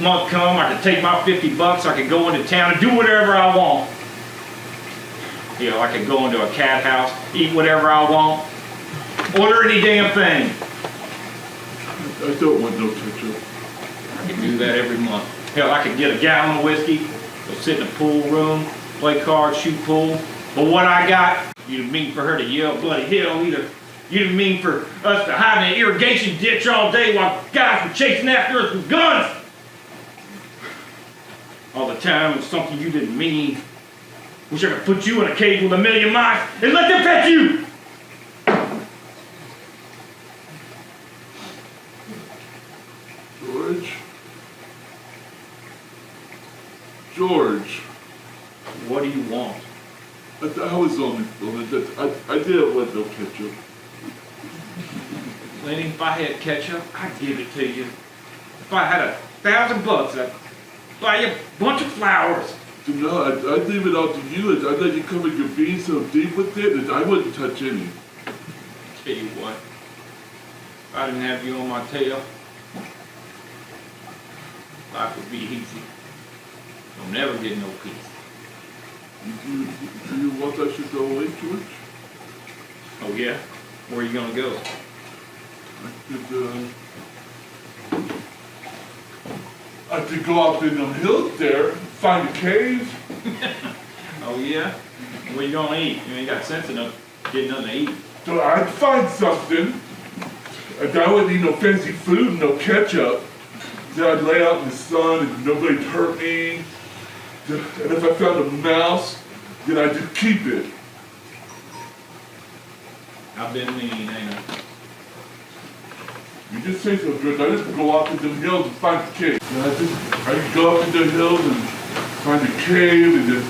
month come, I could take my 50 bucks, I could go into town and do whatever I want. You know, I could go into a cat house, eat whatever I want, order any damn thing. I don't want no ketchup. I could do that every month. Hell, I could get a gallon of whiskey, go sit in the pool room, play cards, shoot pool. But what I got, you didn't mean for her to yell bloody hell either. You didn't mean for us to hide in an irrigation ditch all day while guys were chasing after us with guns. All the time it's something you didn't mean. Wish I could put you in a cage with a million mice and let them pet you! George. What do you want? I was only filming that. I didn't want no ketchup. Lenny, if I had ketchup, I'd give it to you. If I had $1,000, I'd buy you a bunch of flowers. No, I'd leave it all to you. I'd let you cover your beans so deep with it, and I wouldn't touch any. Tell you what, if I didn't have you on my tail, life would be easy. I'll never get no peace. Do you want I should go away, George? Oh yeah? Where are you gonna go? I could go up in them hills there, find a cave. Oh yeah? What are you gonna eat? You ain't got sense enough to get nothing to eat. So I'd find something. I wouldn't eat no fancy food, no ketchup. Then I'd lay out in the sun and nobody'd hurt me. And if I found a mouse, then I'd just keep it. I've been mean, ain't I? You just say so, George. I just go off into the hills and find a cave. And I could go up into the hills and find a cave, and then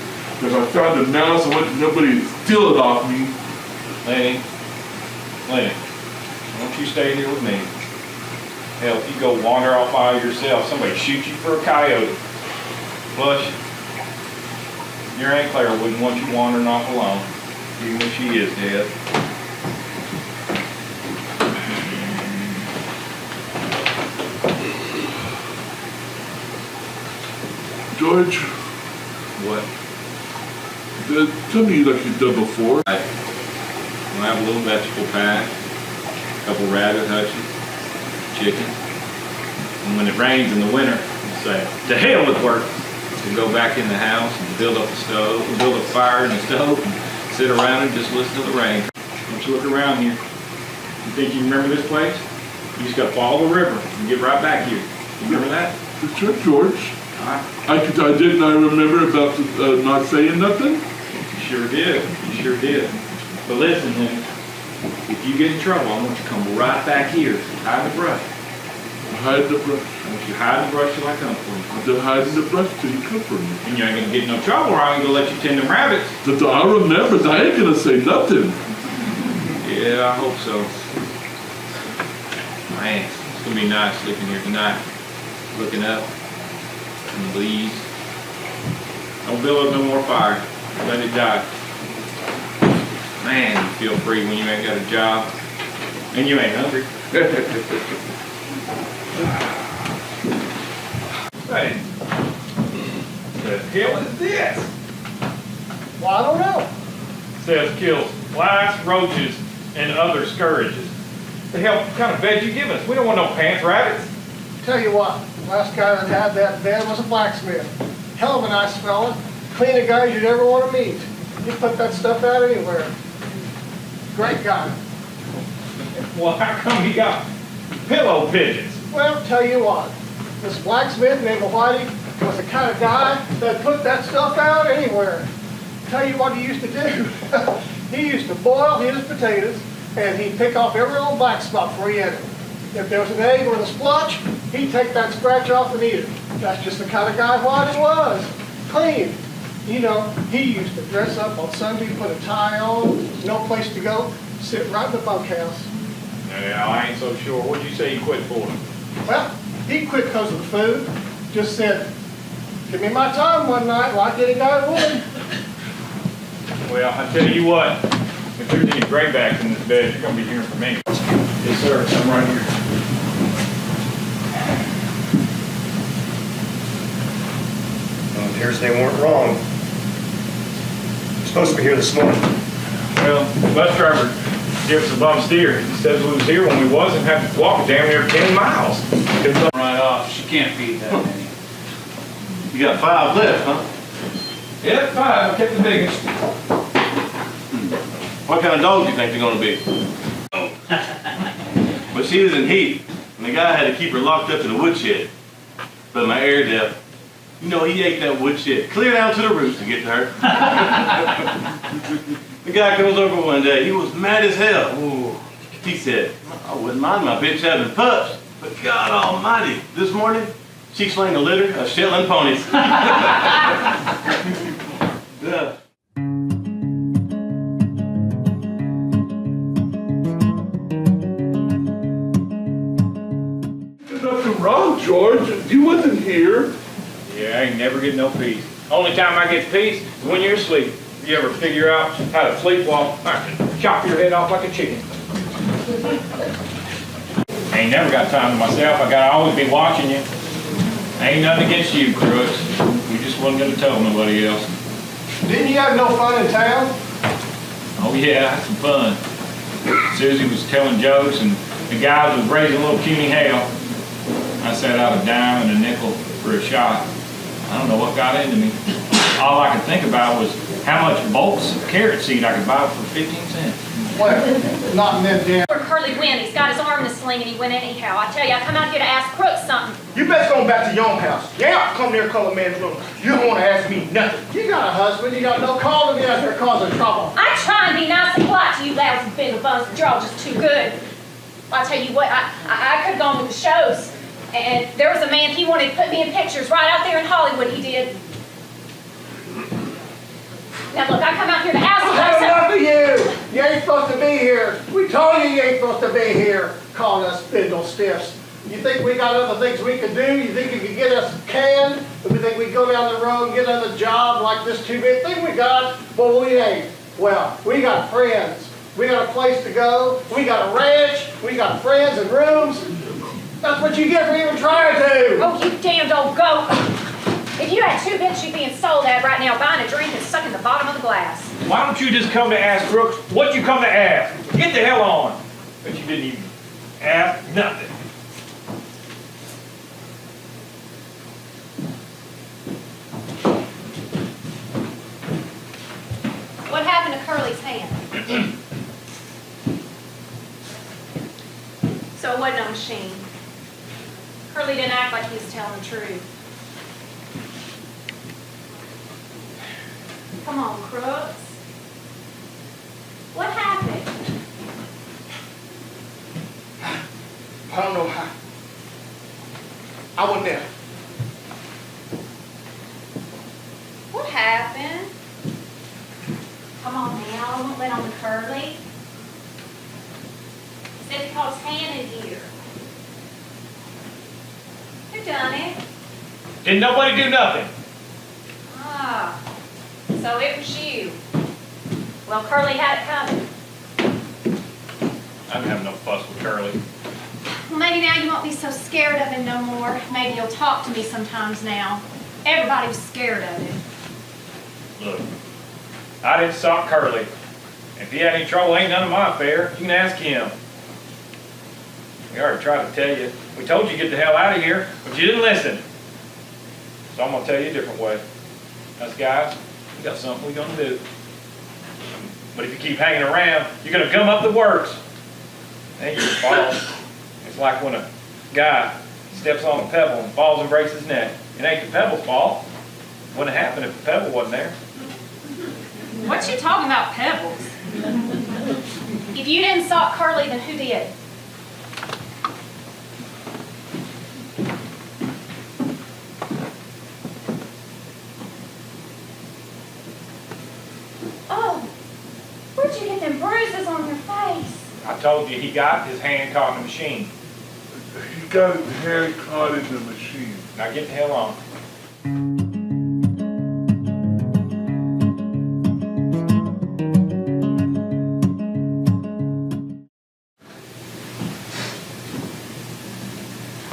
if I found a mouse, I want nobody to steal it off me. Lenny, why don't you stay here with me? Hell, if you go wander off by yourself, somebody shoot you for a coyote. Plus, your Aunt Claire wouldn't want you wandering off alone, even if she is dead. George? What? Tell me like you've done before. I'll have a little vegetable pie, a couple rabbit hutches, chicken. And when it rains in the winter, I'll say, to hell with work. We'll go back in the house and build up a stove, build a fire in the stove, and sit around and just listen to the rain. Don't you look around here. You think you remember this place? You just gotta follow the river and get right back here. You remember that? Sure, George. I didn't I remember about not saying nothing? You sure did. You sure did. But listen, Lenny, if you get in trouble, I want you to come right back here. Hide in the brush. Hide in the brush. I want you to hide in the brush till I come for you. I'll hide in the brush till you come for me. And you ain't gonna get in no trouble, or I'm gonna let you tend them rabbits. But I remember, I ain't gonna say nothing. Yeah, I hope so. Man, it's gonna be nice sleeping here tonight. Looking up in the leaves. Don't build up no more fire. Let it die. Man, you feel free when you ain't got a job. And you ain't hungry. Hey, the hell is this? Well, I don't know. Says kills flies, roaches, and other scourges. The hell kind of bed you give us? We don't want no pants rabbits. Tell you what, last guy that had that bed was a blacksmith. Hell of a nice fella. Cleanest guy you'd ever want to meet. He'd put that stuff out anywhere. Great guy. Well, how come he got pillow pigeons? Well, tell you what, this blacksmith named Whitey was the kind of guy that put that stuff out anywhere. Tell you what he used to do. He used to boil his potatoes, and he'd pick off every little black spot before he ate it. If there was an egg with a splotch, he'd take that scratch off and eat it. That's just the kind of guy Whitey was. Clean. You know, he used to dress up on Sunday, put a tie on, no place to go, sit right in the bunkhouse. Yeah, I ain't so sure. What'd you say he quit for? Well, he quit because of the food. Just said, give me my time one night like any guy would. Well, I tell you what, if there's any graybacks in this bed, you're going to be hearing from me. Yes, sir. I'm right here. Appears they weren't wrong. You're supposed to be here this morning. Well, the bus driver gave us a bum steer. He says we was here when we wasn't, had to walk damn near 10 miles. Right off, she can't feed that many. You got 5 left, huh? Yeah, 5. I kept the biggest. What kind of dog do you think they're gonna be? Oh. But she was in heat, and the guy had to keep her locked up in the woodshed. But my air depth, you know, he ate that woodshed clear down to the roots to get to her. The guy comes over one day, he was mad as hell. Ooh. He said, I wouldn't mind my bitch having pups, but God almighty, this morning, she slaying a litter of Shetland ponies. Yeah. There's nothing wrong, George. You wasn't here. Yeah, I ain't never get no peace. Only time I get peace is when you're asleep. If you ever figure out how to sleepwalk, I can chop your head off like a chicken. I ain't never got time to myself. I gotta always be watching you. Ain't nothing against you, Crooks. You just wasn't gonna tell nobody else. Didn't you have no fun in town? Oh yeah, I had some fun. Susie was telling jokes and the guys was raising a little puny hell. I set out a dime and a nickel for a shot. I don't know what got into me. All I could think about was how much bolts of carrot seed I could buy for 15 cents. Well, not in them damn. Where Curly went, he's got his arm in a sling and he went anyhow. I tell you, I come out here to ask Crooks something. You best go back to your own house. Yeah, come near color man's room. You don't want to ask me nothing. You got a husband, you got no call to be out here causing trouble. I try and be nice and polite to you lousy big buns, but you're all just too good. Well, I tell you what, I could have gone with the shows. And there was a man, he wanted to put me in pictures right out there in Hollywood, he did. Now look, I come out here to ask you That's something. enough of you. You ain't supposed to be here. We told you you ain't supposed to be here, calling us spindle stiffs. You think we got other things we could do? You think you could get us canned? We think we could go down the road and get another job like this 2-bit thing we got? Well, we ain't. Well, we got friends. We got a place to go. We got a ranch. We got friends and rooms. That's what you get for even trying to. Oh, you damned old goat. If you had 2 bits, you'd be in Soledad right now buying a drink and sucking the bottom of the glass. Why don't you just come to ask Crooks what you come to ask? Get the hell on. But you didn't even ask nothing. What happened to Curly's hand? So it wasn't a machine. Curly didn't act like he was telling the truth. Come on, Crooks. What happened? I don't know how. I wasn't there. What happened? Come on now, I won't let on to Curly. He said he caught his hand in here. Who done it? Didn't nobody do nothing. Ah, so it was you. Well, Curly had it coming. I didn't have no fuss with Curly. Well, maybe now you won't be so scared of him no more. Maybe you'll talk to me sometimes now. Everybody was scared of him. Look, I didn't stop Curly. If he had any trouble, ain't none of my affair. You can ask him. We already tried to tell you. We told you to get the hell out of here, but you didn't listen. So I'm gonna tell you a different way. Us guys, we got something we're gonna do. But if you keep hanging around, you're gonna gum up the works. It ain't your fault. It's like when a guy steps on a pebble and falls and breaks his neck. It ain't the pebble's fault. It wouldn't have happened if the pebble wasn't there. What you talking about, pebbles? If you didn't stop Curly, then who did? Oh, where'd you get them bruises on your face? I told you he got his hand caught in the machine. He got his hand caught in the machine. Now get the hell on.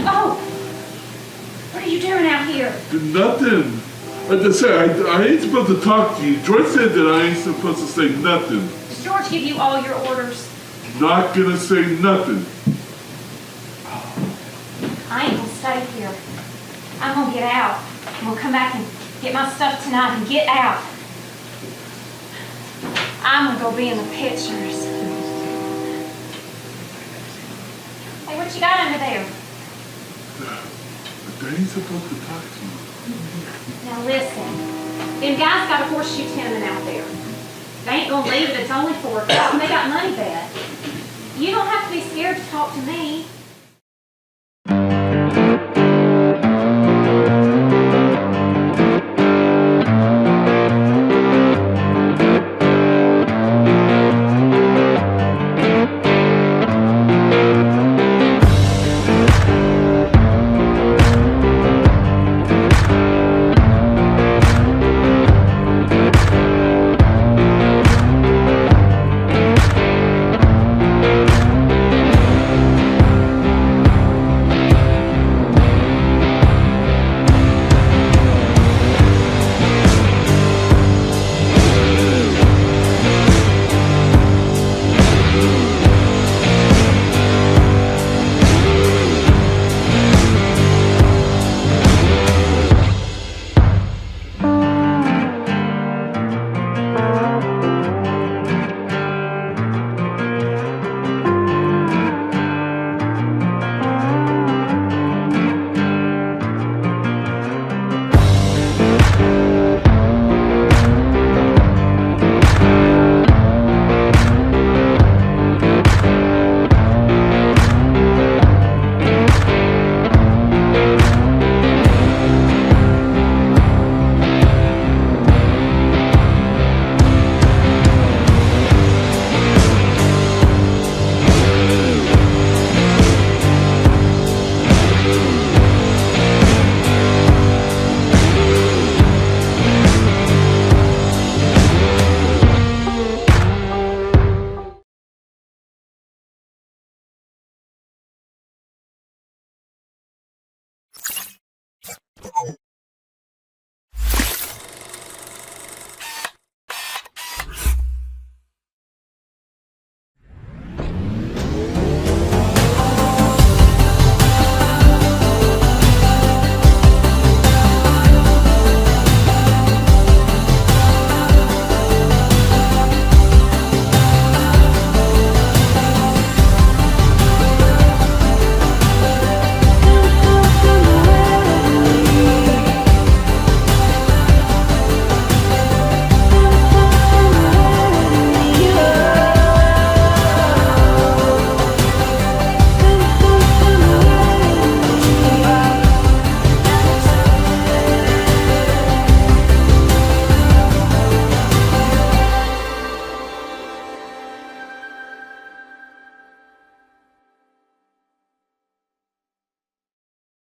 Oh, what are you doing out here? Nothing. Like I said, I ain't supposed to talk to you. George said that I ain't supposed to say nothing. Does George give you all your orders? Not gonna say nothing. I ain't gonna stay here. I'm gonna get out. I'm gonna come back and get my stuff tonight and get out. I'm gonna go be in the pictures. Hey, what you got under there? But they ain't supposed to talk to you. Now listen, them guys got a horseshoe tenement out there. They ain't gonna leave it, it's only 4 o'clock, and they got money bad. You don't have to be scared to talk to me.